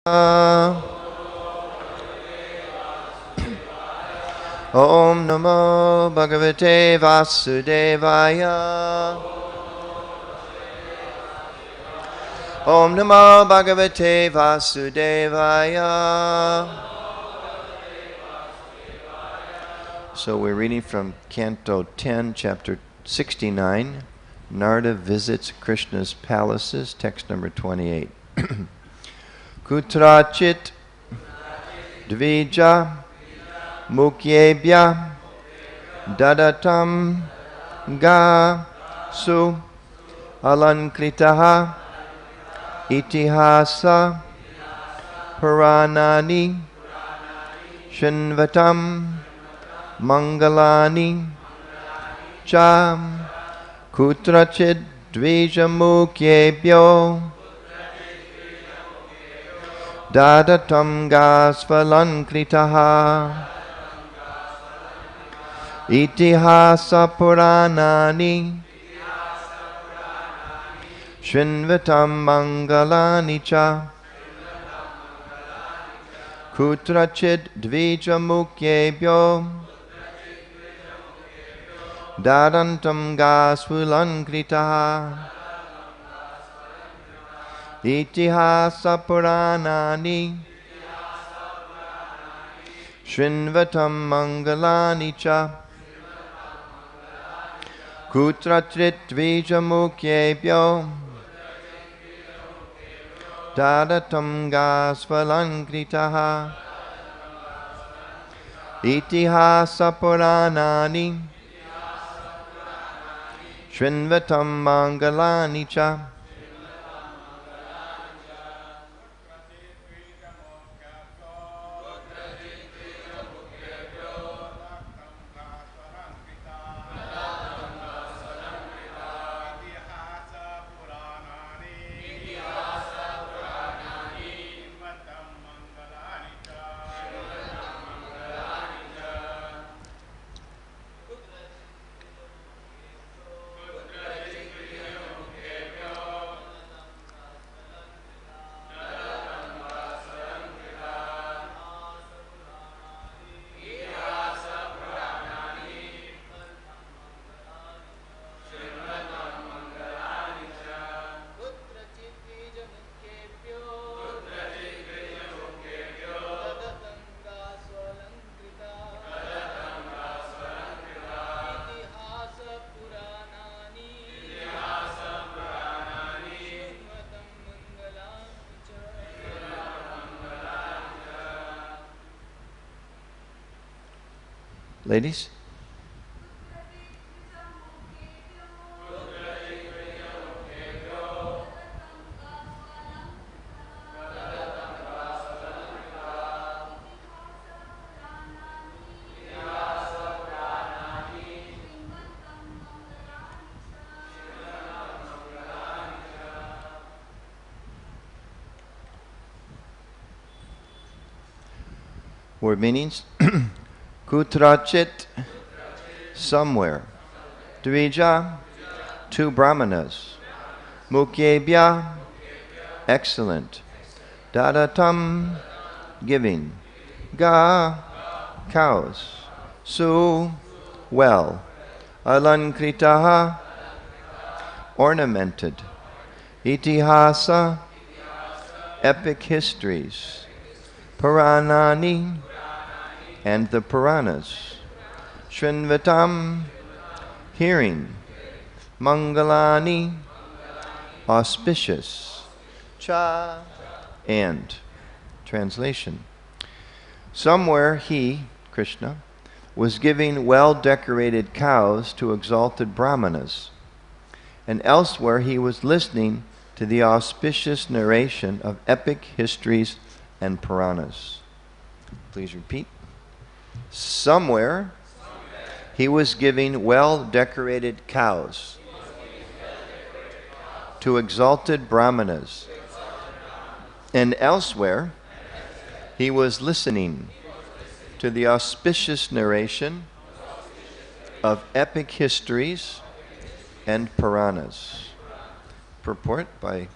Om Namo Bhagavate Vasudevaya. Om Namo Bhagavate Vasudevaya. So we're reading from Canto 10, Chapter 69, Narada Visits Krishna's Palaces, text number 28. Kutrachit Dvija Mukyebhya Dadatam Ga Su Alankritaha Itihasa Puranani Shinvatam Mangalani Cha Kutrachid Dvijamukyebhyo Dadatam Gasvalankritaha Itihasa Puranani Shinvatam Mangalani Cha Kutrachid Dvijamukyebhyo Dadantam Gasvalankritaha Itihasa Puranani Srinvatam Mangalani Cha Kutrachit Dvijamukyebhyo Dadatam Gasvalankritaha Itihasa Puranani Srinvatam Mangalani Cha Ladies? Word meanings? Kutrachit, somewhere. Dvija, two brahmanas. Mukyebhya, excellent. Dadatam, giving. Ga, cows. Su, well. Alankritaha, ornamented. Itihasa, epic histories. Puranani, and the Puranas. Srinvatam, hearing. Mangalani, auspicious. Cha, and. Translation. Somewhere he, Krishna, was giving well-decorated cows to exalted brahmanas, and elsewhere he was listening to the auspicious narration of epic histories and Puranas. Please repeat. Somewhere he was giving well-decorated cows to exalted brahmanas, and elsewhere he was listening to the auspicious narration of epic histories and Puranas. Purport by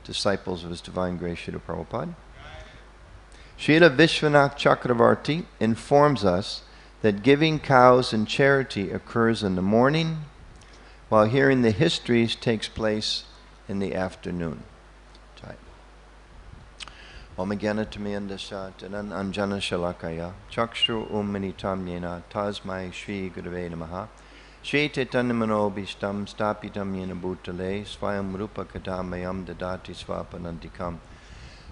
disciples of His Divine Grace A.C. Prabhupada. Srila Vishwanath Chakravarti informs us that giving cows in charity occurs in the morning, while hearing the histories takes place in the afternoon. Om Gyanatmiyandasya Tanan Anjana Shalakaya Chakshru Minitam Yena Tasmai Shri Gurave Namaha Shri Chaitanyamano Bhishtam Stapitam Yena Bhutale Svayam Rupa Kadamayam Dadati Swapanantikam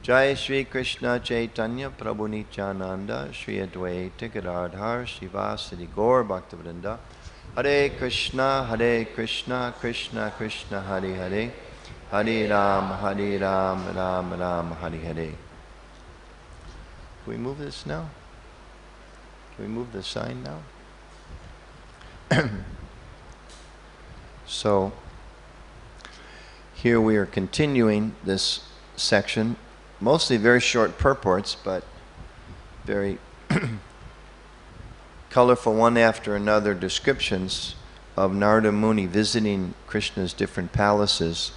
Jai Shri Krishna Chaitanya Prabhu Nityananda Shri Advaita Gadadhar Shivasadi Gaur Bhaktivedanta Hare Krishna Krishna Krishna Hare Hare Hare Ram Ram Ram Hare Hare. Can we move this now? Can we move the sign now? So, here we are continuing this section, mostly very short purports, but very colorful one after another descriptions of Narada Muni visiting Krishna's different palaces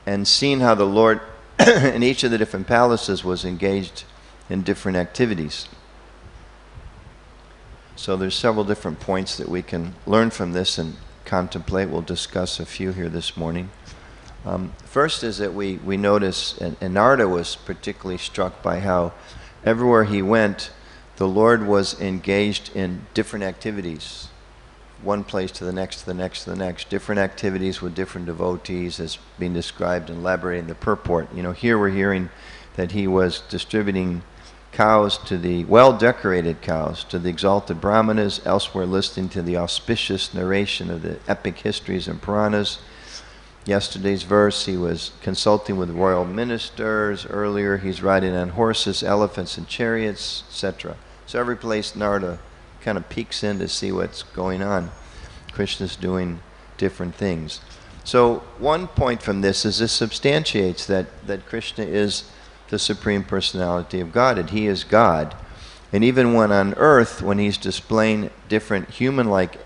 and seeing how the Lord in each of the different palaces was engaged in different activities. So there's several different points that we can learn from this and contemplate. We'll discuss a few here this morning. First is that we notice, and Narada was particularly struck by how everywhere he went, the Lord was engaged in different activities. One place to the next, to the next, to the next. Different activities with different devotees as being described and elaborating the purport. You know, here we're hearing that he was distributing cows to the well-decorated cows, to the exalted brahmanas, elsewhere listening to the auspicious narration of the epic histories and Puranas. Yesterday's verse, he was consulting with royal ministers. Earlier, he's riding on horses, elephants, and chariots, etc. So every place Narada kind of peeks in to see what's going on. Krishna's doing different things. So one point from this is this substantiates that Krishna is the Supreme Personality of Godhead. He is God. And even when on earth, when he's displaying different human-like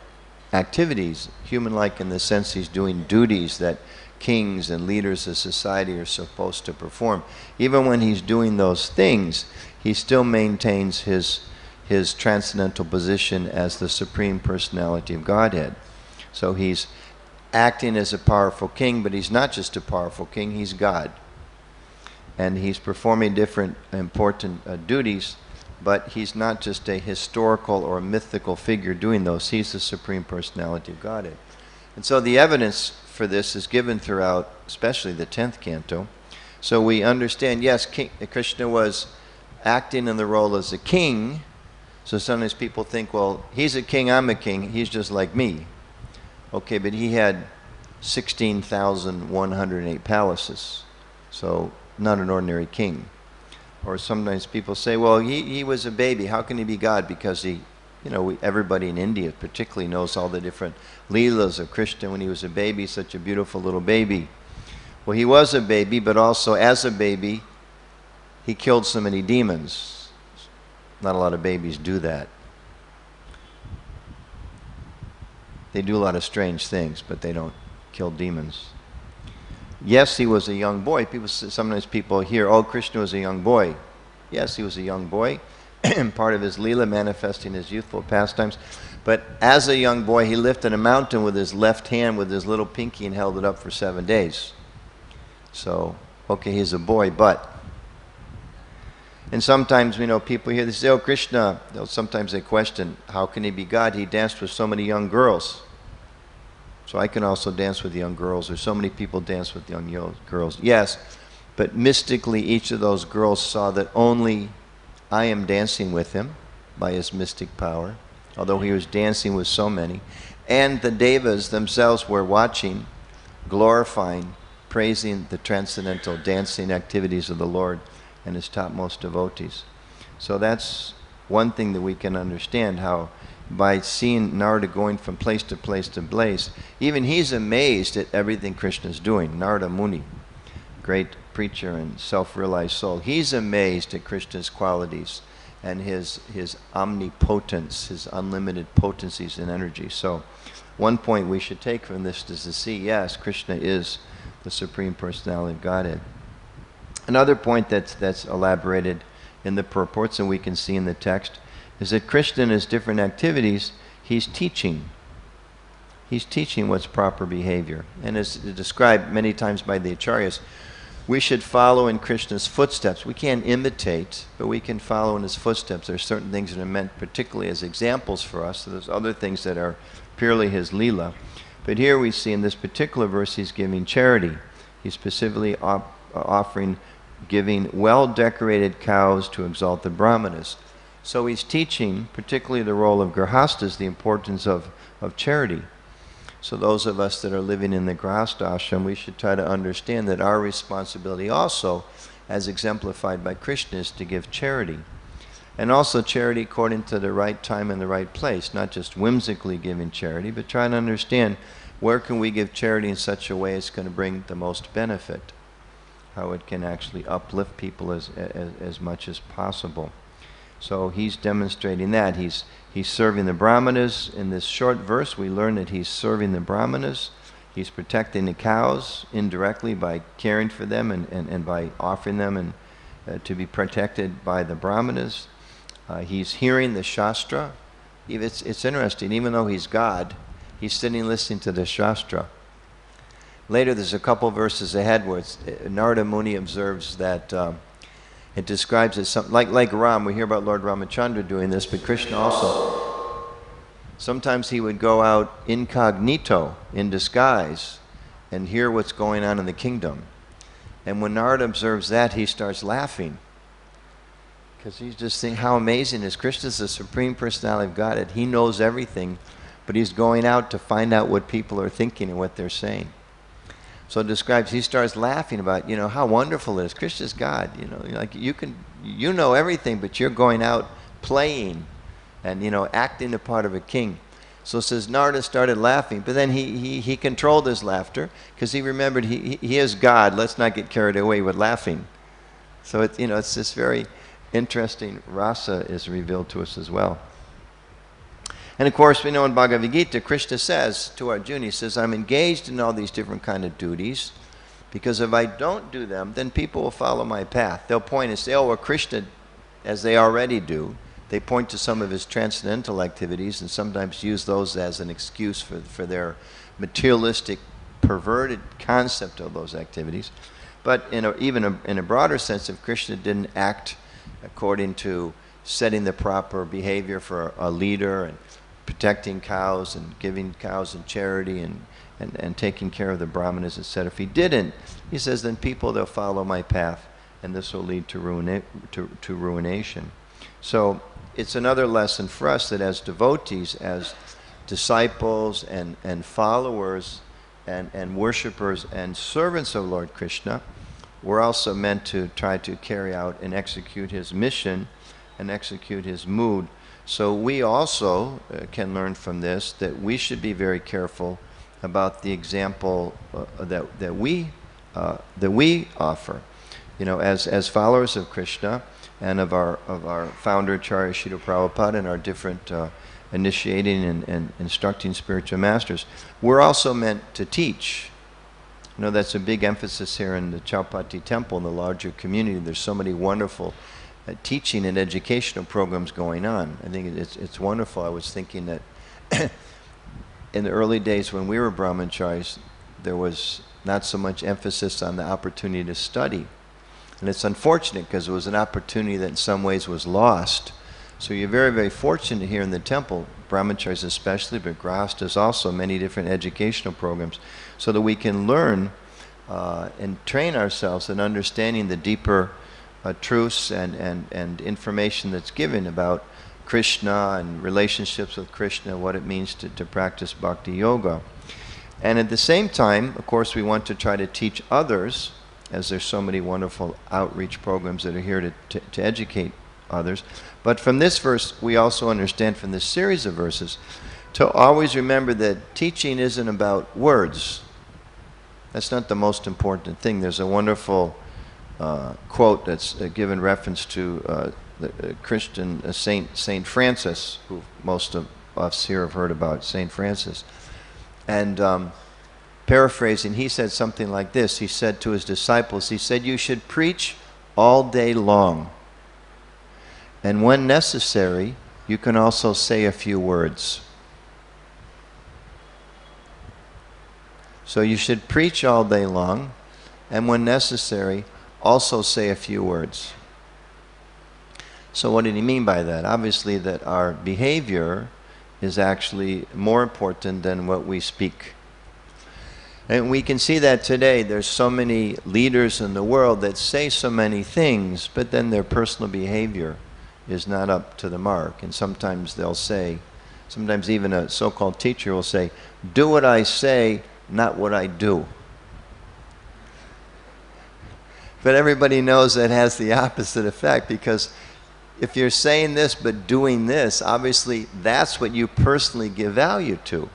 activities, human-like in the sense he's doing duties that kings and leaders of society are supposed to perform, even when he's doing those things, he still maintains his transcendental position as the Supreme Personality of Godhead. So he's acting as a powerful king, but he's not just a powerful king, he's God. And he's performing different important duties, but he's not just a historical or mythical figure doing those. He's the Supreme Personality of Godhead. And so the evidence for this is given throughout, especially the 10th canto. So we understand, yes, Krishna was acting in the role as a king. So sometimes people think, well, he's a king, I'm a king, he's just like me. Okay, but he had 16,108 palaces. So not an ordinary king. Or sometimes people say, well, he was a baby. How can he be God? Because everybody in India particularly knows all the different leelas of Krishna when he was a baby, such a beautiful little baby. Well, he was a baby, but also as a baby, he killed so many demons. Not a lot of babies do that. They do a lot of strange things, but they don't kill demons. Yes, he was a young boy. Sometimes people hear, oh, Krishna was a young boy. Yes, he was a young boy, part of his Leela manifesting his youthful pastimes. But as a young boy, he lifted a mountain with his left hand with his little pinky and held it up for 7 days. So, okay, he's a boy, but. And sometimes, people hear, they say, oh, Krishna, sometimes they question, how can he be God? He danced with so many young girls. So I can also dance with young girls, or so many people dance with young girls. Yes, but mystically each of those girls saw that only I am dancing with him by his mystic power, although he was dancing with so many. And the devas themselves were watching, glorifying, praising the transcendental dancing activities of the Lord and his topmost devotees. So that's one thing that we can understand, how by seeing Narada going from place to place to place, even he's amazed at everything Krishna's doing. Narada Muni, great preacher and self-realized soul, he's amazed at Krishna's qualities and his omnipotence, his unlimited potencies and energy. So one point we should take from this is to see, yes, Krishna is the Supreme Personality of Godhead. Another point that's elaborated in the purports, and we can see in the text, is that Krishna in his different activities, he's teaching. He's teaching what's proper behavior. And as described many times by the acharyas, we should follow in Krishna's footsteps. We can't imitate, but we can follow in his footsteps. There are certain things that are meant particularly as examples for us. So there's other things that are purely his leela. But here we see in this particular verse he's giving charity. He's specifically offering, giving well-decorated cows to exalt the brahmanas. So he's teaching, particularly the role of grihastas, the importance of charity. So those of us that are living in the grihastha ashram, we should try to understand that our responsibility also, as exemplified by Krishna, is to give charity. And also charity according to the right time and the right place, not just whimsically giving charity, but trying to understand where can we give charity in such a way it's going to bring the most benefit, how it can actually uplift people as much as possible. So he's demonstrating that. He's serving the brahmanas. In this short verse, we learn that he's serving the brahmanas. He's protecting the cows indirectly by caring for them and by offering them and to be protected by the brahmanas. He's hearing the shastra. It's interesting, even though he's God, he's sitting listening to the shastra. Later, there's a couple verses ahead where Narada Muni observes that it describes it something like Ram. We hear about Lord Ramachandra doing this, but Krishna also. Sometimes he would go out incognito, in disguise, and hear what's going on in the kingdom. And when Narada observes that, he starts laughing. Because he's just thinking, how amazing is Krishna's the Supreme Personality of Godhead. He knows everything, but he's going out to find out what people are thinking and what they're saying. So it describes, he starts laughing about, how wonderful it is. Krishna's God, like you know everything, but you're going out playing and, acting the part of a king. So it says Narada started laughing, but then he controlled his laughter because he remembered he is God. Let's not get carried away with laughing. So it's this very interesting rasa is revealed to us as well. And of course, we know in Bhagavad Gita, Krishna says to Arjuna, he says, I'm engaged in all these different kind of duties, because if I don't do them, then people will follow my path. They'll point and say, oh, well, Krishna, as they already do, they point to some of his transcendental activities and sometimes use those as an excuse for their materialistic, perverted concept of those activities. But even in a broader sense, if Krishna didn't act according to setting the proper behavior for a leader and protecting cows and giving cows in charity and taking care of the brahmanas, etc. If he didn't, he says, then people, they'll follow my path, and this will lead to ruination. So it's another lesson for us that as devotees, as disciples and followers and worshippers and servants of Lord Krishna, we're also meant to try to carry out and execute his mission and execute his mood. So we also can learn from this that we should be very careful about the example that we offer. As followers of Krishna and of our founder Acharya Srila Prabhupada and our different initiating and instructing spiritual masters, we're also meant to teach. That's a big emphasis here in the Chowpatty temple, in the larger community. There's so many wonderful teaching and educational programs going on. I think it's wonderful. I was thinking that in the early days when we were brahmacharis, there was not so much emphasis on the opportunity to study. And it's unfortunate because it was an opportunity that in some ways was lost. So you're very, very fortunate here in the temple, brahmacharis especially, but grihastas also, many different educational programs, so that we can learn and train ourselves in understanding the deeper truths and information that's given about Krishna and relationships with Krishna, what it means to practice bhakti-yoga. And at the same time, of course, we want to try to teach others, as there's so many wonderful outreach programs that are here to educate others. But from this verse, we also understand from this series of verses to always remember that teaching isn't about words. That's not the most important thing. There's a wonderful quote that's given reference to the Christian Saint Francis, who most of us here have heard about, Saint Francis. And paraphrasing, he said something like this. He said to his disciples, he said, you should preach all day long. And when necessary, you can also say a few words. So you should preach all day long, and when necessary, also say a few words. So what did he mean by that? Obviously that our behavior is actually more important than what we speak. And we can see that today. There's so many leaders in the world that say so many things, but then their personal behavior is not up to the mark. And sometimes they'll say, sometimes even a so-called teacher will say, do what I say, not what I do. But everybody knows that has the opposite effect, because if you're saying this but doing this, obviously that's what you personally give value to.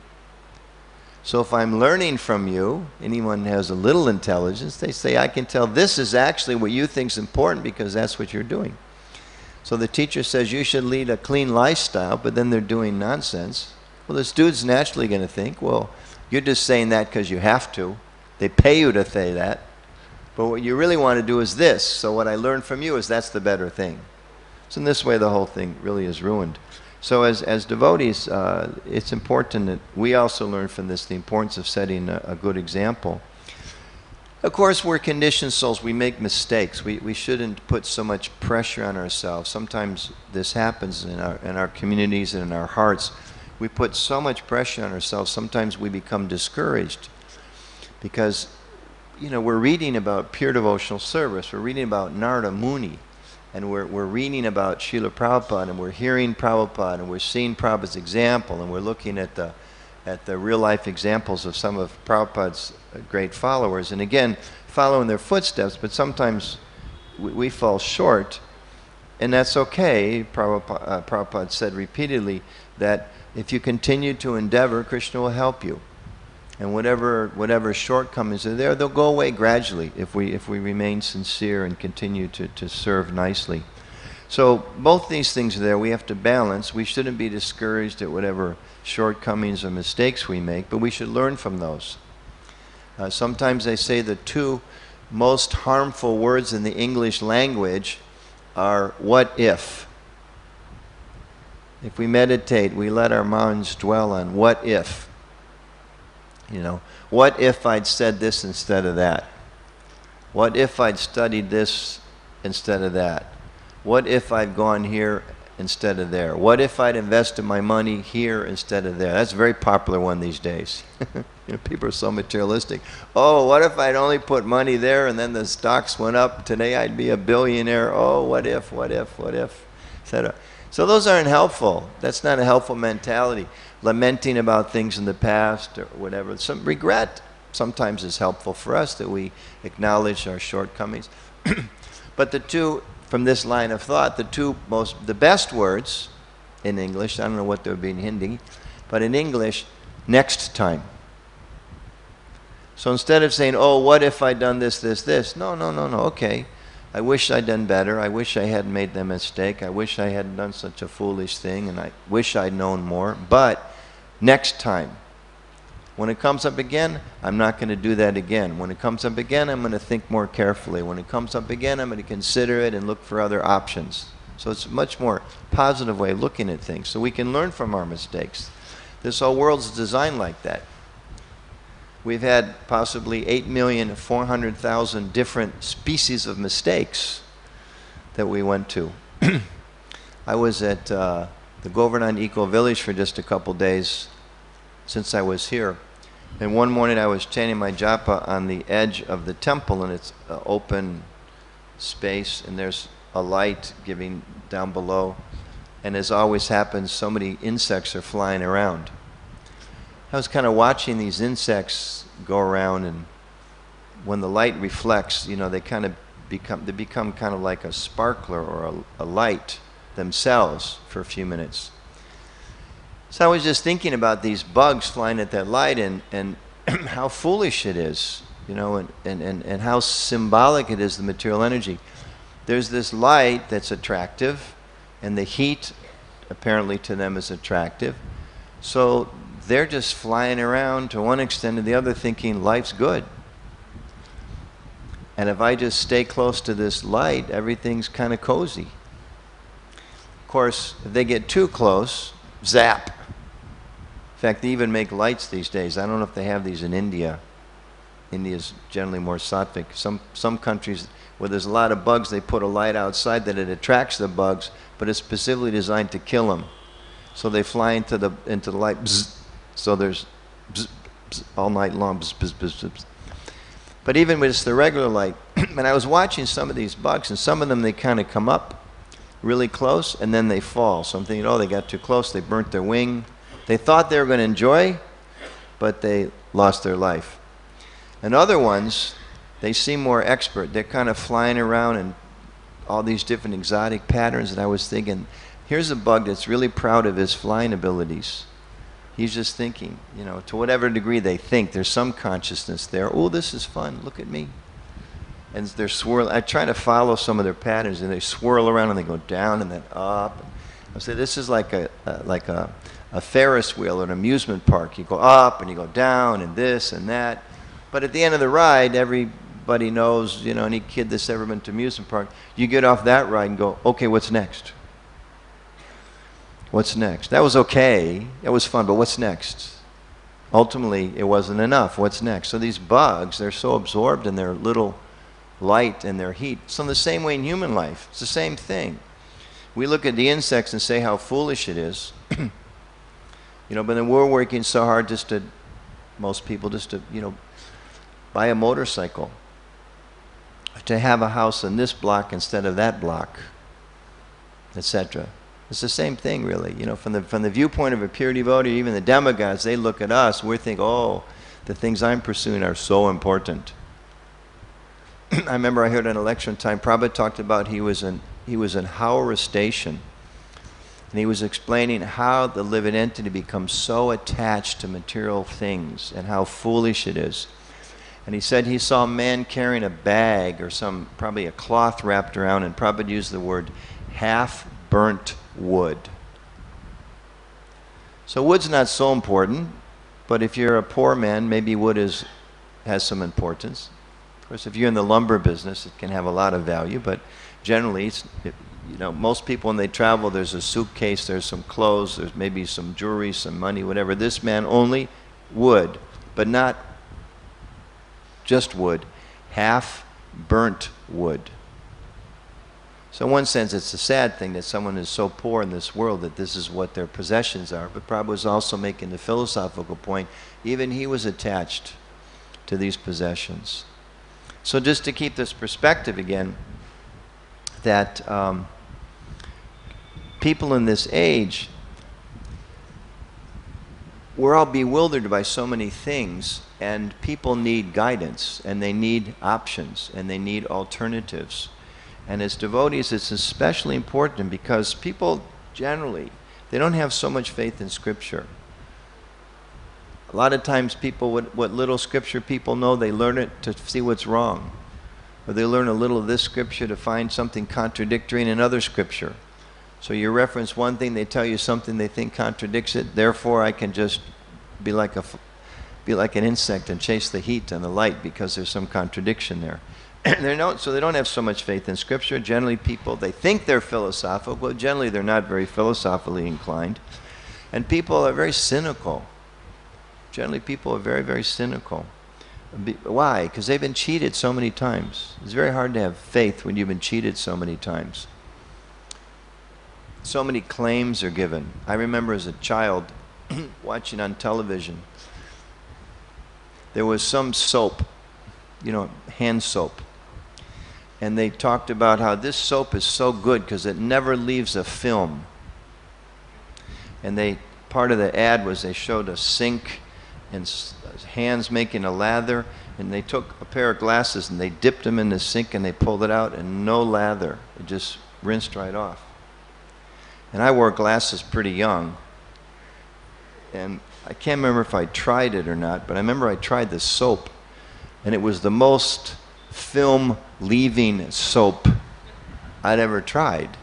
So if I'm learning from you, anyone who has a little intelligence, they say, I can tell this is actually what you think is important because that's what you're doing. So the teacher says you should lead a clean lifestyle, but then they're doing nonsense. Well, this dude's naturally going to think, well, you're just saying that because you have to. They pay you to say that. But what you really want to do is this. So what I learned from you is that's the better thing. So in this way, the whole thing really is ruined. So as devotees, it's important that we also learn from this the importance of setting a good example. Of course, we're conditioned souls. We make mistakes. We shouldn't put so much pressure on ourselves. Sometimes this happens in our communities and in our hearts. We put so much pressure on ourselves. Sometimes we become discouraged because, you know, we're reading about pure devotional service. We're reading about Narada Muni. And we're reading about Srila Prabhupada, and we're hearing Prabhupada, and we're seeing Prabhupada's example, and we're looking at the real-life examples of some of Prabhupada's great followers. And again, following their footsteps, but sometimes we fall short, and that's okay. Prabhupada said repeatedly that if you continue to endeavor, Krishna will help you. And whatever shortcomings are there, they'll go away gradually if we remain sincere and continue to serve nicely. So both these things are there. We have to balance. We shouldn't be discouraged at whatever shortcomings or mistakes we make, but we should learn from those. Sometimes they say the two most harmful words in the English language are what if. If we meditate, we let our minds dwell on what if. You know, what if I'd said this instead of that? What if I'd studied this instead of that? What if I'd gone here instead of there? What if I'd invested my money here instead of there? That's a very popular one these days. You know, people are so materialistic. Oh, what if I'd only put money there and then the stocks went up? Today I'd be a billionaire. Oh, what if, etc. So those aren't helpful. That's not a helpful mentality. Lamenting about things in the past or whatever. Some regret sometimes is helpful for us, that we acknowledge our shortcomings. But the two, from this line of thought, the best words in English, I don't know what they would be in Hindi, but in English, next time. So instead of saying, oh, what if I'd done this, no, okay. I wish I'd done better. I wish I hadn't made that mistake. I wish I hadn't done such a foolish thing, and I wish I'd known more. But next time, when it comes up again, I'm not going to do that again. When it comes up again, I'm going to think more carefully. When it comes up again, I'm going to consider it and look for other options. So it's a much more positive way of looking at things. So we can learn from our mistakes. This whole world's designed like that. We've had possibly 8,400,000 different species of mistakes that we went to. I was at the Govardhan Eco Village for just a couple days since I was here. And one morning I was chanting my japa on the edge of the temple, and it's an open space, and there's a light giving down below. And as always happens, so many insects are flying around. I was kind of watching these insects go around, and when the light reflects, you know, they become kind of like a sparkler or a light themselves for a few minutes. So I was just thinking about these bugs flying at that light, and how foolish it is, you know, and how symbolic it is, the material energy. There's this light that's attractive, and the heat apparently to them is attractive. So they're just flying around to one extent or the other thinking life's good. And if I just stay close to this light, everything's kind of cozy. Of course, if they get too close, zap. In fact, they even make lights these days. I don't know if they have these in India. India's generally more sattvic. Some countries where there's a lot of bugs, they put a light outside that it attracts the bugs, but it's specifically designed to kill them. So they fly into the light. Bzz, so there's bzz, bzz, all night long. Bzz, bzz, bzz, bzz. But even with just the regular light, and I was watching some of these bugs, and some of them, they kind of come up really close, and then they fall. So I'm thinking, oh, they got too close, they burnt their wing. They thought they were going to enjoy, but they lost their life. And other ones, they seem more expert. They're kind of flying around in all these different exotic patterns, and I was thinking, here's a bug that's really proud of his flying abilities. He's just thinking, you know, to whatever degree they think, there's some consciousness there. Oh, this is fun, look at me. And they're swirling. I try to follow some of their patterns, and they swirl around and they go down and then up. I say, this is like a Ferris wheel at an amusement park. You go up and you go down and this and that. But at the end of the ride, everybody knows, you know, any kid that's ever been to an amusement park, you get off that ride and go, okay, what's next? What's next? That was okay. That was fun, but what's next? Ultimately, it wasn't enough. What's next? So these bugs, they're so absorbed in their little light and their heat. So in the same way in human life, it's the same thing. We look at the insects and say how foolish it is. You know, but then we're working so hard most people just to, you know, buy a motorcycle, to have a house in this block instead of that block, etc. It's the same thing, really. You know, from the viewpoint of a pure devotee, even the demigods, they look at us, we think, oh, the things I'm pursuing are so important. I remember I heard in a lecture one time, Prabhupada talked about he was in Howrah Station, and he was explaining how the living entity becomes so attached to material things and how foolish it is. And he said he saw a man carrying a bag or probably a cloth wrapped around, and Prabhupada used the word half-burnt wood. So wood's not so important, but if you're a poor man, maybe wood has some importance. Of course, if you're in the lumber business, it can have a lot of value, but generally, you know, most people when they travel, there's a suitcase, there's some clothes, there's maybe some jewelry, some money, whatever. This man only wood, but not just wood, half-burnt wood. So in one sense, it's a sad thing that someone is so poor in this world that this is what their possessions are. But Prabhupada was also making the philosophical point, even he was attached to these possessions. So just to keep this perspective again, that people in this age, we're all bewildered by so many things, and people need guidance, and they need options, and they need alternatives. And as devotees, it's especially important because people generally, they don't have so much faith in Scripture. A lot of times people, what little Scripture people know, they learn it to see what's wrong. Or they learn a little of this Scripture to find something contradictory in another Scripture. So you reference one thing, they tell you something they think contradicts it, therefore I can just be like an insect and chase the heat and the light because there's some contradiction there. So they don't have so much faith in Scripture. Generally people, they think they're philosophical, but generally they're not very philosophically inclined. And people are very cynical. Generally people are very, very cynical. Why? Because they've been cheated so many times. It's very hard to have faith when you've been cheated so many times. So many claims are given. I remember as a child watching on television, there was some soap, you know, hand soap. And they talked about how this soap is so good because it never leaves a film. And part of the ad was they showed a sink and hands making a lather, and they took a pair of glasses and they dipped them in the sink and they pulled it out and no lather. It just rinsed right off. And I wore glasses pretty young. And I can't remember if I tried it or not, but I remember I tried the soap, and it was the most film-leaving soap I'd ever tried.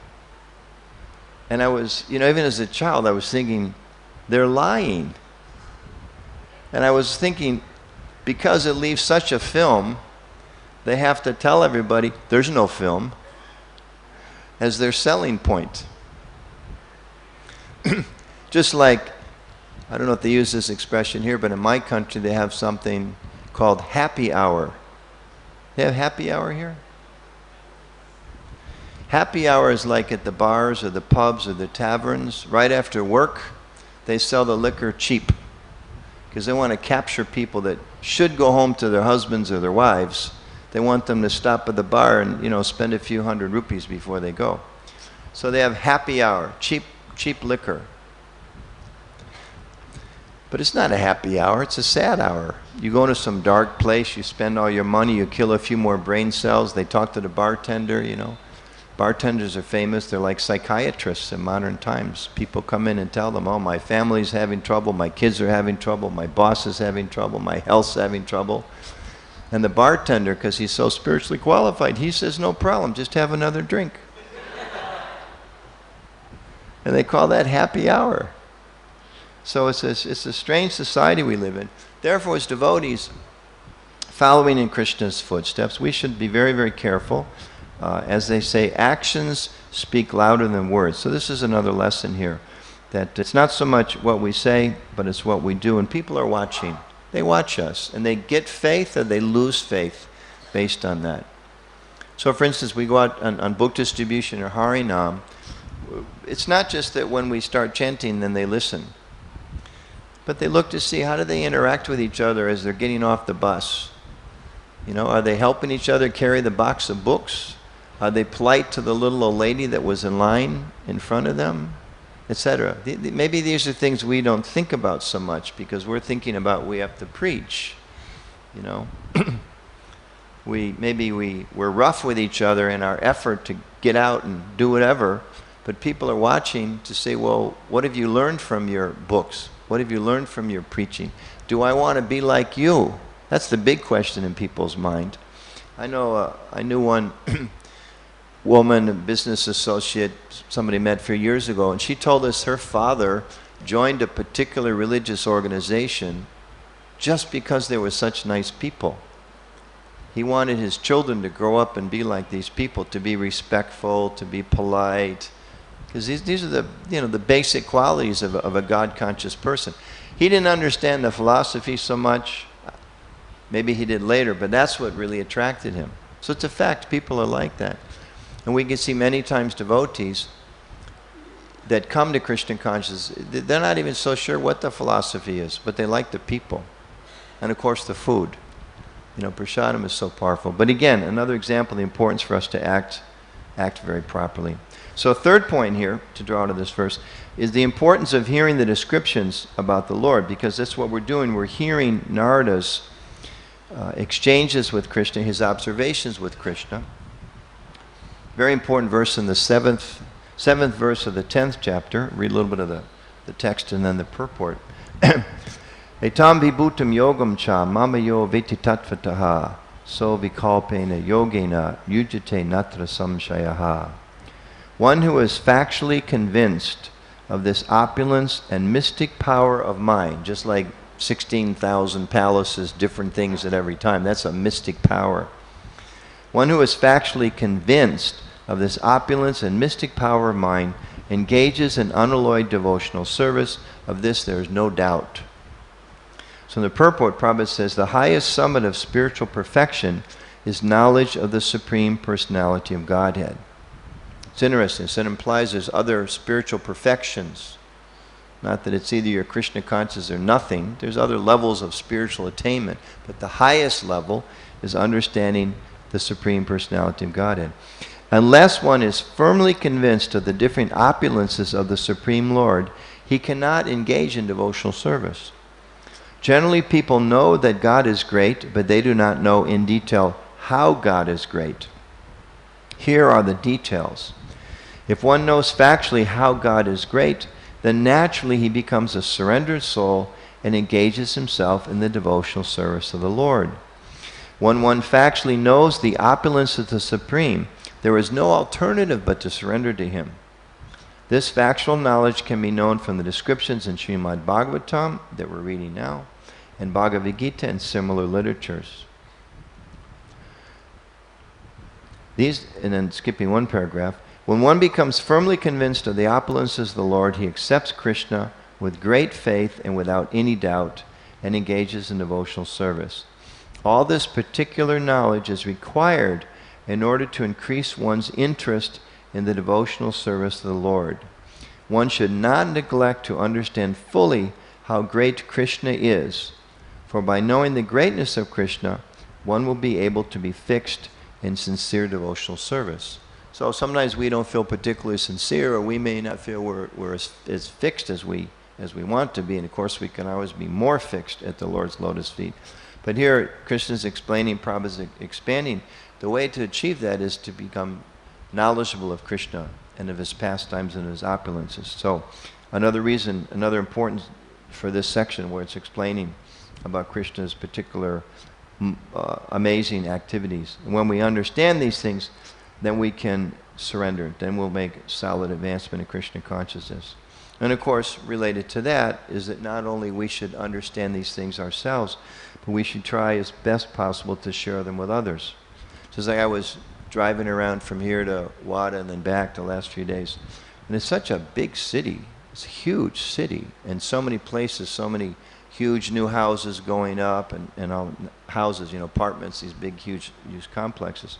And I was, you know, even as a child, I was thinking, they're lying. And I was thinking, because it leaves such a film, they have to tell everybody there's no film as their selling point. Just like, I don't know if they use this expression here, but in my country they have something called happy hour. They have happy hour here? Happy hour is like at the bars or the pubs or the taverns. Right after work, they sell the liquor cheap because they want to capture people that should go home to their husbands or their wives. They want them to stop at the bar and, spend a few hundred rupees before they go. So they have happy hour, cheap liquor. But it's not a happy hour, it's a sad hour. You go to some dark place, you spend all your money, you kill a few more brain cells, they talk to the bartender, Bartenders are famous, they're like psychiatrists in modern times. People come in and tell them, oh, my family's having trouble, my kids are having trouble, my boss is having trouble, my health's having trouble. And the bartender, because he's so spiritually qualified, he says, no problem, just have another drink. And they call that happy hour. So it's a strange society we live in. Therefore, as devotees, following in Krishna's footsteps, we should be very, very careful. As they say, actions speak louder than words. So this is another lesson here, that it's not so much what we say, but it's what we do. And people are watching. They watch us, and they get faith or they lose faith based on that. So for instance, we go out on book distribution or Harinam. It's not just that when we start chanting, then they listen. But they look to see how do they interact with each other as they're getting off the bus. Are they helping each other carry the box of books? Are they polite to the little old lady that was in line in front of them, etc.? Maybe these are things we don't think about so much because we're thinking about we have to preach. We're rough with each other in our effort to get out and do whatever, but people are watching to say, well, what have you learned from your books? What have you learned from your preaching? Do I want to be like you? That's the big question in people's mind. I knew one woman, a business associate, somebody met a few years ago, and she told us her father joined a particular religious organization just because they were such nice people. He wanted his children to grow up and be like these people, to be respectful, to be polite, because these are the basic qualities of a God-conscious person. He didn't understand the philosophy so much. Maybe he did later, but that's what really attracted him. So it's a fact, people are like that. And we can see many times devotees that come to Krishna consciousness, they're not even so sure what the philosophy is, but they like the people. And of course the food. Prasadam is so powerful. But again, another example of the importance for us to act very properly. So a third point here, to draw out of this verse, is the importance of hearing the descriptions about the Lord, because that's what we're doing. We're hearing Narada's exchanges with Krishna, his observations with Krishna. Very important verse in the seventh verse of the 10th chapter. Read a little bit of the text and then the purport. Etam vibhutam yogam cha mamayo veti tattvataha so vikalpena yogena yujate natra samshayaha. One who is factually convinced of this opulence and mystic power of mind, just like 16,000 palaces, different things at every time. That's a mystic power. One who is factually convinced of this opulence and mystic power of mind engages in unalloyed devotional service. Of this there is no doubt. So in the purport, Prabhupada says, the highest summit of spiritual perfection is knowledge of the Supreme Personality of Godhead. It's interesting. So it implies there's other spiritual perfections. Not that it's either you're Krishna conscious or nothing. There's other levels of spiritual attainment. But the highest level is understanding the Supreme Personality of Godhead. Unless one is firmly convinced of the different opulences of the Supreme Lord, he cannot engage in devotional service. Generally, people know that God is great, but they do not know in detail how God is great. Here are the details. If one knows factually how God is great, then naturally he becomes a surrendered soul and engages himself in the devotional service of the Lord. When one factually knows the opulence of the Supreme, there is no alternative but to surrender to him. This factual knowledge can be known from the descriptions in Srimad Bhagavatam that we're reading now, and Bhagavad Gita and similar literatures. And then skipping one paragraph, when one becomes firmly convinced of the opulences of the Lord, he accepts Krishna with great faith and without any doubt, and engages in devotional service. All this particular knowledge is required in order to increase one's interest in the devotional service of the Lord. One should not neglect to understand fully how great Krishna is, for by knowing the greatness of Krishna, one will be able to be fixed in sincere devotional service. So sometimes we don't feel particularly sincere, or we may not feel we're as fixed as we want to be, and of course we can always be more fixed at the Lord's lotus feet. But here Krishna's explaining, Prabhupada's expanding, the way to achieve that is to become knowledgeable of Krishna and of his pastimes and his opulences. So another reason, another importance for this section where it's explaining about Krishna's particular amazing activities. And when we understand these things, then we can surrender. Then we'll make solid advancement in Krishna consciousness. And of course, related to that is that not only we should understand these things ourselves, but we should try as best possible to share them with others. Just like I was driving around from here to Wada and then back the last few days. And it's such a big city. It's a huge city. And so many places, so many huge new houses going up and all houses, apartments, these big, huge complexes.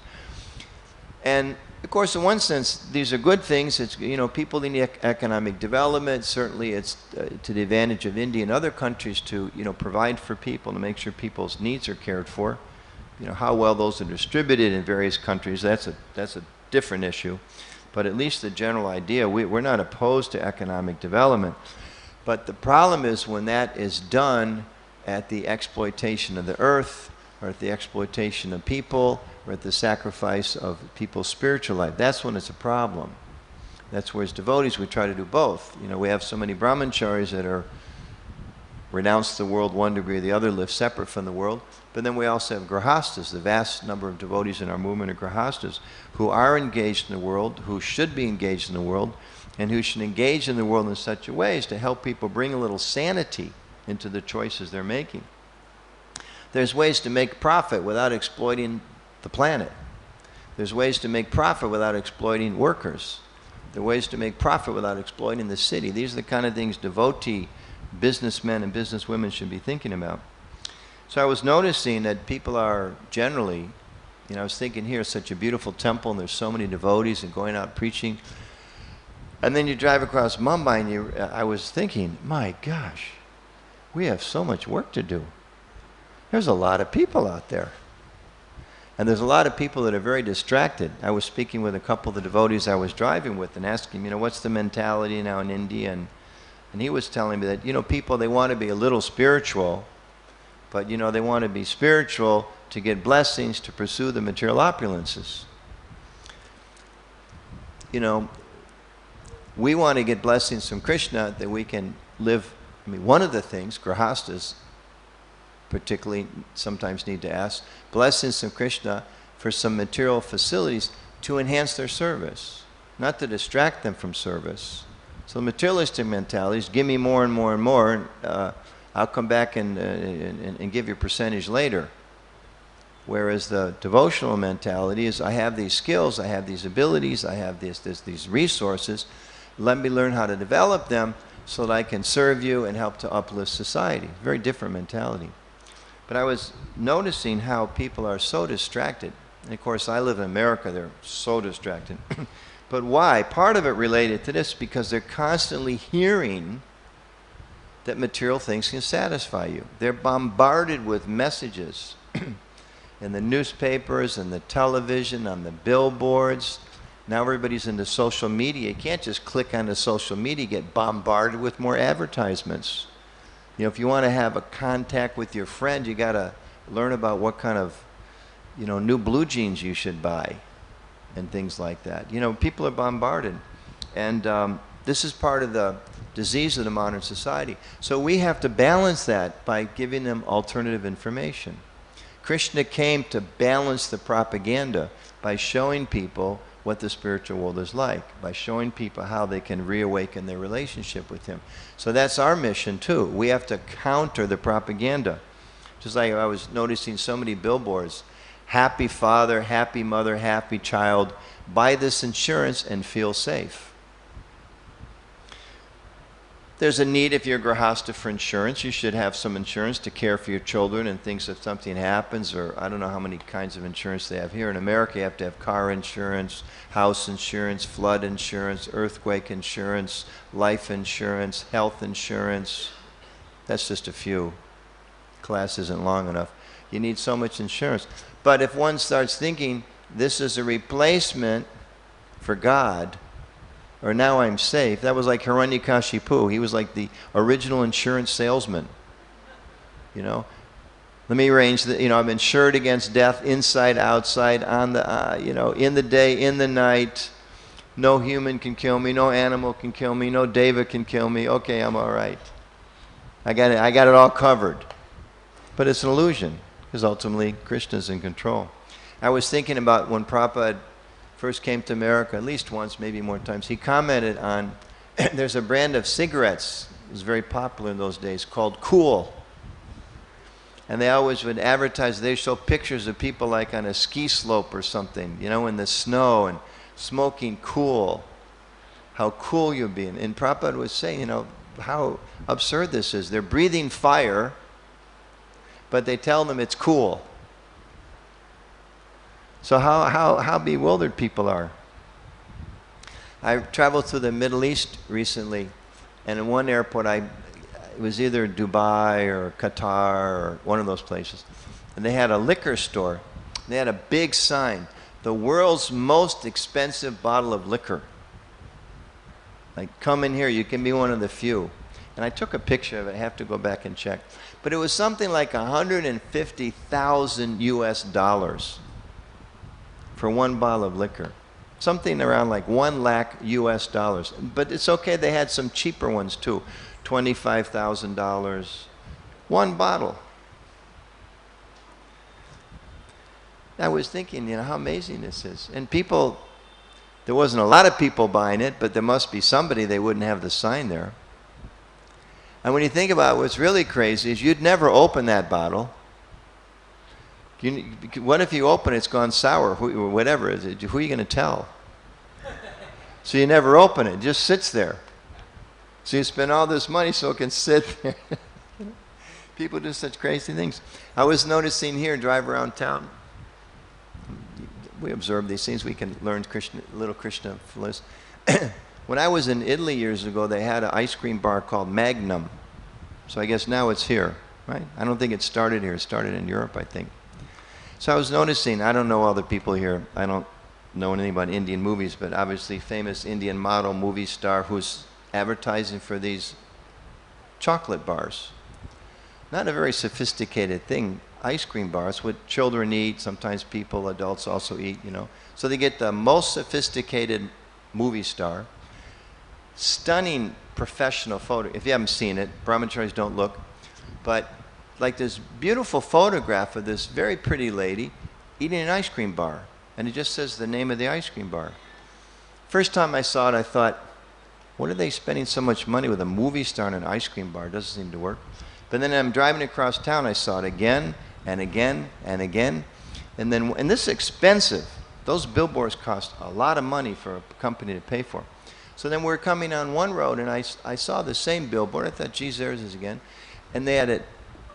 And of course, in one sense, these are good things. It's, people need economic development. Certainly it's to the advantage of India and other countries to, provide for people, to make sure people's needs are cared for. How well those are distributed in various countries, that's a different issue. But at least the general idea, we're not opposed to economic development. But the problem is when that is done at the exploitation of the earth, or at the exploitation of people, or at the sacrifice of people's spiritual life. That's when it's a problem. That's where as devotees we try to do both. We have so many brahmacharis that are renounce the world one degree or the other, live separate from the world. But then we also have grahastas. The vast number of devotees in our movement are grahastas who are engaged in the world, who should be engaged in the world, and who should engage in the world in such a way as to help people bring a little sanity into the choices they're making. There's ways to make profit without exploiting the planet. There's ways to make profit without exploiting workers. There are ways to make profit without exploiting the city. These are the kind of things devotee businessmen and businesswomen should be thinking about. So I was noticing that people are generally, I was thinking here, such a beautiful temple, and there's so many devotees and going out preaching. And then you drive across Mumbai, and I was thinking, my gosh, we have so much work to do. There's a lot of people out there. And there's a lot of people that are very distracted. I was speaking with a couple of the devotees I was driving with and asking, what's the mentality now in India? And he was telling me that, people, they want to be a little spiritual, but, they want to be spiritual to get blessings, to pursue the material opulences. We want to get blessings from Krishna that we can live. One of the things, grahastas particularly sometimes need to ask, blessings from Krishna for some material facilities to enhance their service, not to distract them from service. So the materialistic mentality is give me more and more and more, I'll come back and give you a percentage later. Whereas the devotional mentality is I have these skills, I have these abilities, I have these resources, let me learn how to develop them so that I can serve you and help to uplift society. Very different mentality. But I was noticing how people are so distracted. And of course, I live in America, they're so distracted. But why? Part of it related to this because they're constantly hearing that material things can satisfy you. They're bombarded with messages in the newspapers and the television, on the billboards. Now everybody's into social media. You can't just click on the social media, get bombarded with more advertisements. If you want to have a contact with your friend, you got to learn about what kind of, new blue jeans you should buy and things like that. People are bombarded. And this is part of the disease of the modern society. So we have to balance that by giving them alternative information. Krishna came to balance the propaganda by showing people what the spiritual world is like, by showing people how they can reawaken their relationship with him. So that's our mission too. We have to counter the propaganda. Just like I was noticing so many billboards, happy father, happy mother, happy child, buy this insurance and feel safe. there's a need if you're grahasta for insurance. You should have some insurance to care for your children and things if something happens, or I don't know how many kinds of insurance they have here. In America, you have to have car insurance, house insurance, flood insurance, earthquake insurance, life insurance, health insurance. That's just a few. Class isn't long enough. You need so much insurance. But if one starts thinking, this is a replacement for God, or now I'm safe. That was like Hiranyakashipu. He was like the original insurance salesman. You know, let me arrange the, I'm insured against death, inside, outside, on the, in the day, in the night. No human can kill me, no animal can kill me, no deva can kill me. Okay, I'm all right. I got it all covered. But it's an illusion, because ultimately Krishna's in control. I was thinking about when Prabhupada first came to America, at least once, maybe more times, he commented on, there's a brand of cigarettes, it was very popular in those days, called Cool. And they always would advertise, they show pictures of people like on a ski slope or something, in the snow and smoking Cool. How cool you'll be. And Prabhupada was saying, how absurd this is. They're breathing fire, but they tell them it's cool. So how bewildered people are. I traveled through the Middle East recently, and in one airport, it was either Dubai or Qatar or one of those places, and they had a liquor store. They had a big sign, the world's most expensive bottle of liquor. Like, come in here, you can be one of the few. And I took a picture of it, I have to go back and check. But it was something like 150,000 US dollars for one bottle of liquor. Something around like 1 lakh US dollars. But it's okay, they had some cheaper ones too. $25,000, one bottle. I was thinking, how amazing this is. And people, there wasn't a lot of people buying it, but there must be somebody, they wouldn't have the sign there. And when you think about it, what's really crazy is you'd never open that bottle. What if you open it, it's gone sour, or whatever is it? Who are you going to tell? So you never open it, it just sits there. So you spend all this money so it can sit there. People do such crazy things. I was noticing here, drive around town, we observe these things, we can learn little Krishna bliss. When I was in Italy years ago, they had an ice cream bar called Magnum. So I guess now it's here, right? I don't think it started here, it started in Europe, I think. So I was noticing, I don't know other people here, I don't know anything about Indian movies, but obviously famous Indian model, movie star who's advertising for these chocolate bars. Not a very sophisticated thing, ice cream bars, what children eat, sometimes people, adults also eat, So they get the most sophisticated movie star, stunning professional photo. If you haven't seen it, brahmacharis don't look, but like this beautiful photograph of this very pretty lady eating an ice cream bar, and it just says the name of the ice cream bar. First time I saw it, I thought, what are they spending so much money with a movie star and an ice cream bar? It doesn't seem to work. But then I'm driving across town, I saw it again and again and again, and this is expensive. Those billboards cost a lot of money for a company to pay for. So then we're coming on one road, and I saw the same billboard. I thought, geez, there's this again. And they had it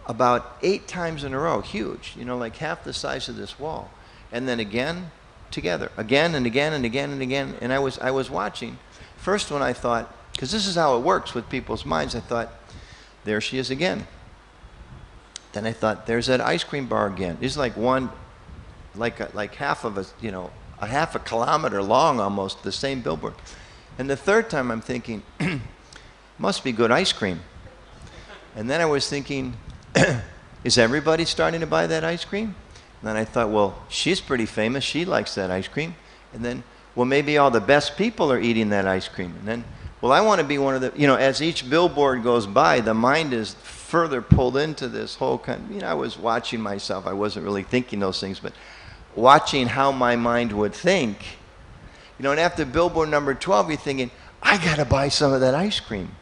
about 8 times in a row, huge, like half the size of this wall. And then again, together, again and again and again and again. And I was watching. First one I thought, because this is how it works with people's minds, I thought, there she is again. Then I thought, there's that ice cream bar again. It's like one, like half of a half a kilometer long almost, the same billboard. And the third time I'm thinking, must be good ice cream. And then I was thinking, is everybody starting to buy that ice cream? And then I thought, well, she's pretty famous, she likes that ice cream. And then, well, maybe all the best people are eating that ice cream. And then, well, I want to be one of the, as each billboard goes by, the mind is further pulled into this whole kind, I was watching myself, I wasn't really thinking those things, but watching how my mind would think, and after billboard number 12, you're thinking, I got to buy some of that ice cream.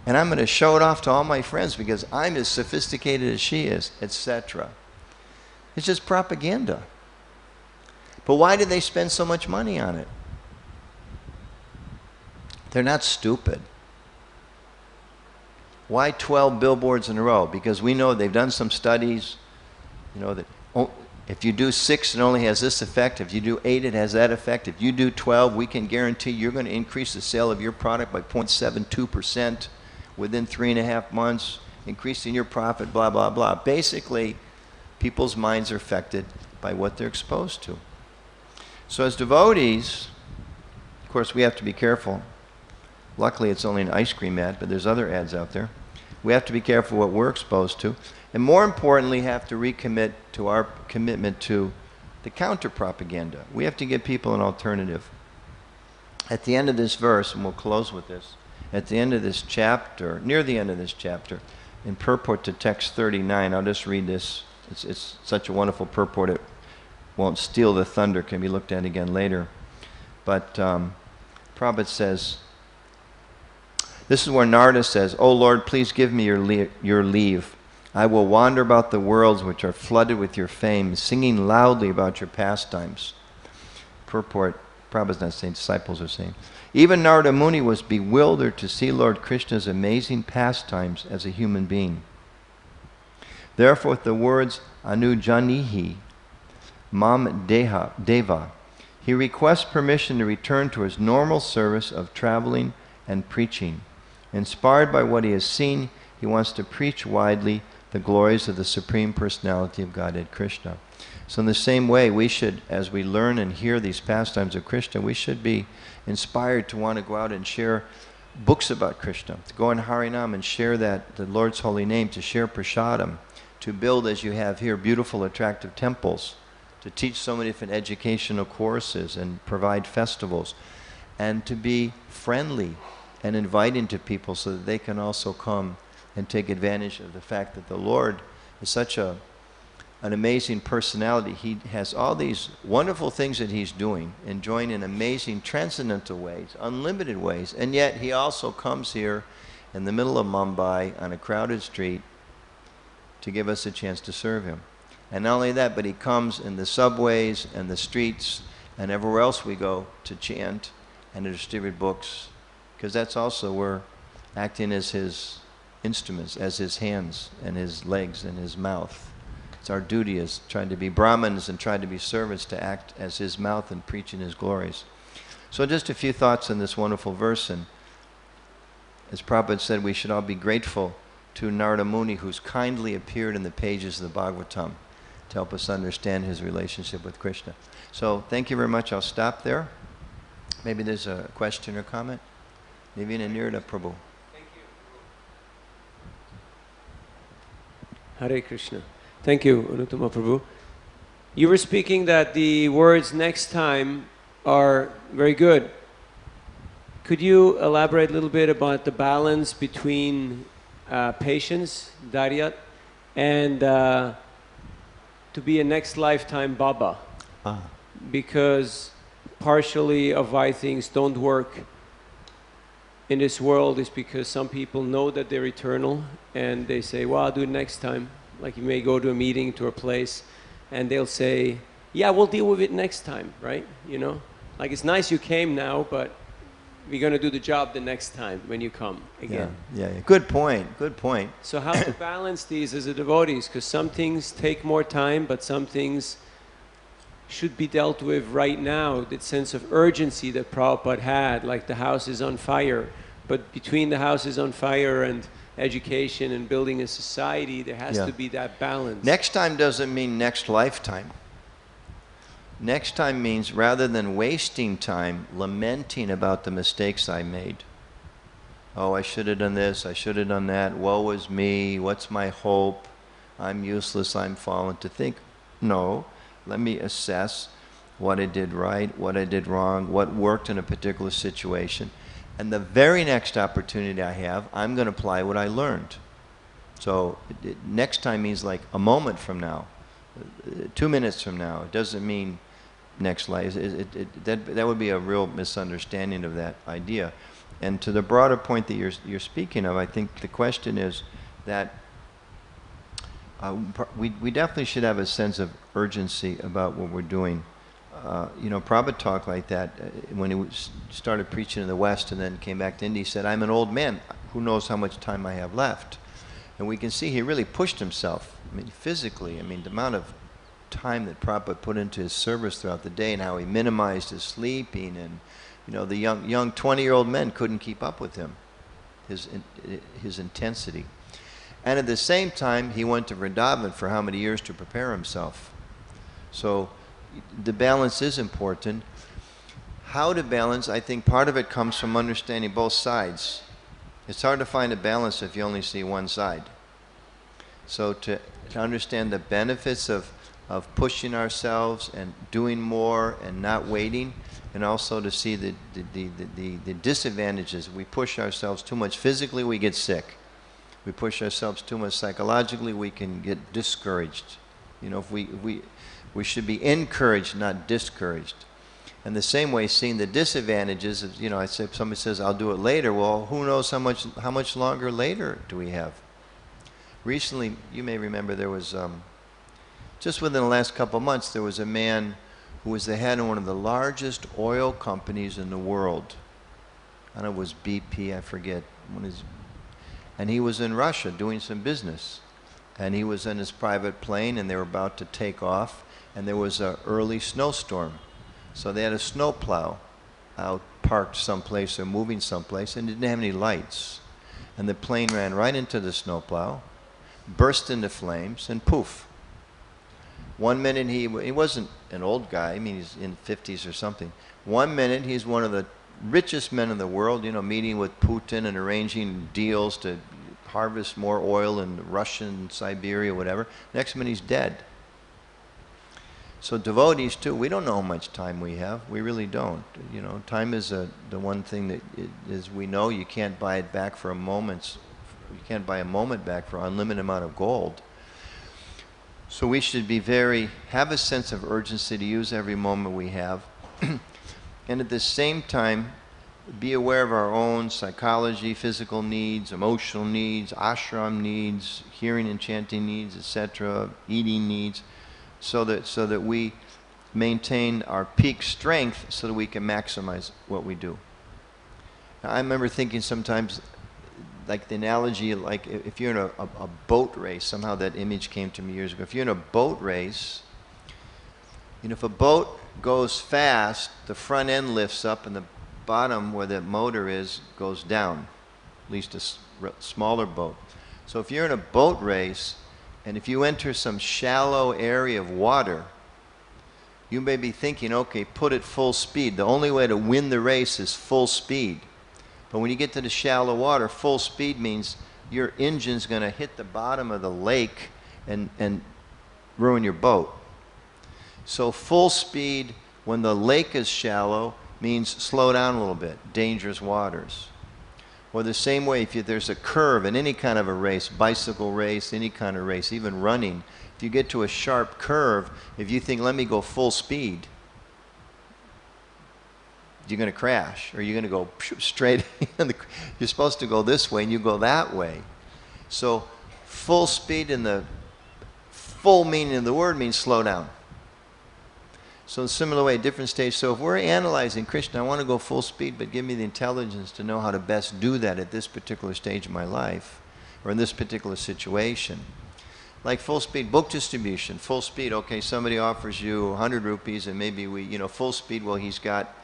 And I'm going to show it off to all my friends because I'm as sophisticated as she is, etc. It's just propaganda. But why do they spend so much money on it? They're not stupid. Why 12 billboards in a row? Because we know they've done some studies, that if you do 6, it only has this effect. If you do 8, it has that effect. If you do 12, we can guarantee you're going to increase the sale of your product by 0.72% within 3.5 months, increasing your profit, blah, blah, blah. Basically, people's minds are affected by what they're exposed to. So as devotees, of course, we have to be careful. Luckily, it's only an ice cream ad, but there's other ads out there. We have to be careful what we're exposed to. And more importantly, have to recommit to our commitment to the counter-propaganda. We have to give people an alternative. At the end of this verse, and we'll close with this, at the end of this chapter, near the end of this chapter, in purport to text 39, I'll just read this. It's such a wonderful purport, it won't steal the thunder, can be looked at again later. But Prabhupada says, this is where Narada says, "O Lord, please give me your leave. I will wander about the worlds which are flooded with your fame, singing loudly about your pastimes." Purport, Prabhupada's not saying, disciples are saying. Even Narada Muni was bewildered to see Lord Krishna's amazing pastimes as a human being. Therefore, with the words Anujanihi, Mam Deva, he requests permission to return to his normal service of traveling and preaching. Inspired by what he has seen, he wants to preach widely the glories of the Supreme Personality of Godhead Krishna. So in the same way, we should, as we learn and hear these pastimes of Krishna, we should be inspired to want to go out and share books about Krishna, to go in Harinam and share that, the Lord's holy name, to share prasadam, to build, as you have here, beautiful, attractive temples, to teach so many different educational courses and provide festivals, and to be friendly and inviting to people so that they can also come and take advantage of the fact that the Lord is such an amazing personality. He has all these wonderful things that he's doing, enjoying in amazing transcendental ways, unlimited ways, and yet he also comes here in the middle of Mumbai on a crowded street to give us a chance to serve him. And not only that, but he comes in the subways and the streets and everywhere else we go to chant and to distribute books, because that's also, we're acting as his instruments, as his hands and his legs and his mouth. It's our duty as trying to be Brahmins and trying to be servants to act as his mouth and preaching his glories. So just a few thoughts on this wonderful verse. And as Prabhupada said, we should all be grateful to Narada Muni, who's kindly appeared in the pages of the Bhagavatam to help us understand his relationship with Krishna. So thank you very much. I'll stop there. Maybe there's a question or comment. Nivina Nirda Prabhu. Thank you. Hare Krishna. Thank you, Anuttam Prabhu. You were speaking that the words next time are very good. Could you elaborate a little bit about the balance between patience, daryat, and to be a next lifetime Baba? Because partially of why things don't work in this world is because some people know that they're eternal and they say, well, I'll do it next time. Like you may go to a meeting, to a place, and they'll say, yeah, we'll deal with it next time, right? You know? Like, it's nice you came now, but we're going to do the job the next time when you come again. Yeah. Good point. Good point. So how to balance these as a devotees? Because some things take more time, but some things should be dealt with right now. That sense of urgency that Prabhupada had, like the house is on fire. But between the house is on fire and education and building a society, there has to be that balance. Next time doesn't mean next lifetime. Next time means, rather than wasting time lamenting about the mistakes I made. Oh, I should have done this, I should have done that, woe is me, what's my hope, I'm useless, I'm fallen. To think, no, let me assess what I did right, what I did wrong, what worked in a particular situation. And the very next opportunity I have, I'm going to apply what I learned. So next time means like a moment from now, 2 minutes from now. It doesn't mean next life. That would be a real misunderstanding of that idea. And to the broader point that you're speaking of, I think the question is that we definitely should have a sense of urgency about what we're doing. Prabhupada talked like that when he started preaching in the West and then came back to India. He said, I'm an old man. who knows how much time I have left? And we can see he really pushed himself, I mean, physically. I mean, the amount of time that Prabhupada put into his service throughout the day and how he minimized his sleeping, and the young 20-year-old men couldn't keep up with him, his intensity. And at the same time, he went to Vrindavan for how many years to prepare himself. So the balance is important. How to balance, I think part of it comes from understanding both sides. It's hard to find a balance if you only see one side. So to understand the benefits of pushing ourselves and doing more and not waiting, and also to see the disadvantages. We push ourselves too much physically, we get sick. We push ourselves too much psychologically, we can get discouraged. If we should be encouraged, not discouraged. And the same way, seeing the disadvantages of, I say, somebody says, I'll do it later. Well, who knows how much longer later do we have? Recently, you may remember there was, just within the last couple of months, there was a man who was the head of one of the largest oil companies in the world. I don't know, it was BP, I forget. And he was in Russia doing some business. And he was in his private plane, and they were about to take off, and there was an early snowstorm. So they had a snowplow out parked someplace or moving someplace, and didn't have any lights. And the plane ran right into the snowplow, burst into flames, and poof. 1 minute he wasn't an old guy, I mean he's in 50s or something. 1 minute he's one of the richest men in the world, meeting with Putin and arranging deals to harvest more oil in Russia and Siberia, whatever. Next minute he's dead. So devotees too, we don't know how much time we have. We really don't. Time is the one thing that is we know you can't buy it back for a moment. You can't buy a moment back for an unlimited amount of gold. So we should have a sense of urgency to use every moment we have. And at the same time, be aware of our own psychology, physical needs, emotional needs, ashram needs, hearing and chanting needs, etc., eating needs, so that we maintain our peak strength so that we can maximize what we do. Now, I remember thinking sometimes, like the analogy, like if you're in a boat race, somehow that image came to me years ago. If you're in a boat race, if a boat goes fast, the front end lifts up and the bottom where the motor is goes down, at least a smaller boat. So if you're in a boat race, and if you enter some shallow area of water, you may be thinking, okay, put it full speed. The only way to win the race is full speed. But when you get to the shallow water, full speed means your engine's going to hit the bottom of the lake and ruin your boat. So full speed when the lake is shallow means slow down a little bit, dangerous waters. Or the same way, if there's a curve in any kind of a race, bicycle race, any kind of race, even running, if you get to a sharp curve, if you think, let me go full speed, you're going to crash, or you're going to go straight. You're supposed to go this way, and you go that way. So full speed in the full meaning of the word means slow down. So in a similar way, different stage. So if we're analyzing, Krishna, I want to go full speed, but give me the intelligence to know how to best do that at this particular stage of my life, or in this particular situation. Like full speed, book distribution, full speed. Okay, somebody offers you 100 rupees, and maybe full speed, well, he's got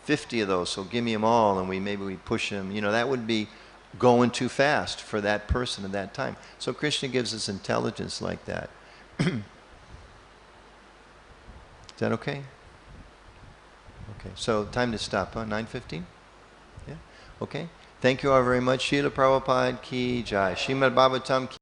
50 of those, so give me them all, and maybe we push him. That would be going too fast for that person at that time. So Krishna gives us intelligence like that. Is that okay? Okay, so time to stop, huh? 9:15? Yeah? Okay. Thank you all very much. Srila Prabhupada ki jai. Srimad Bhagavatam ki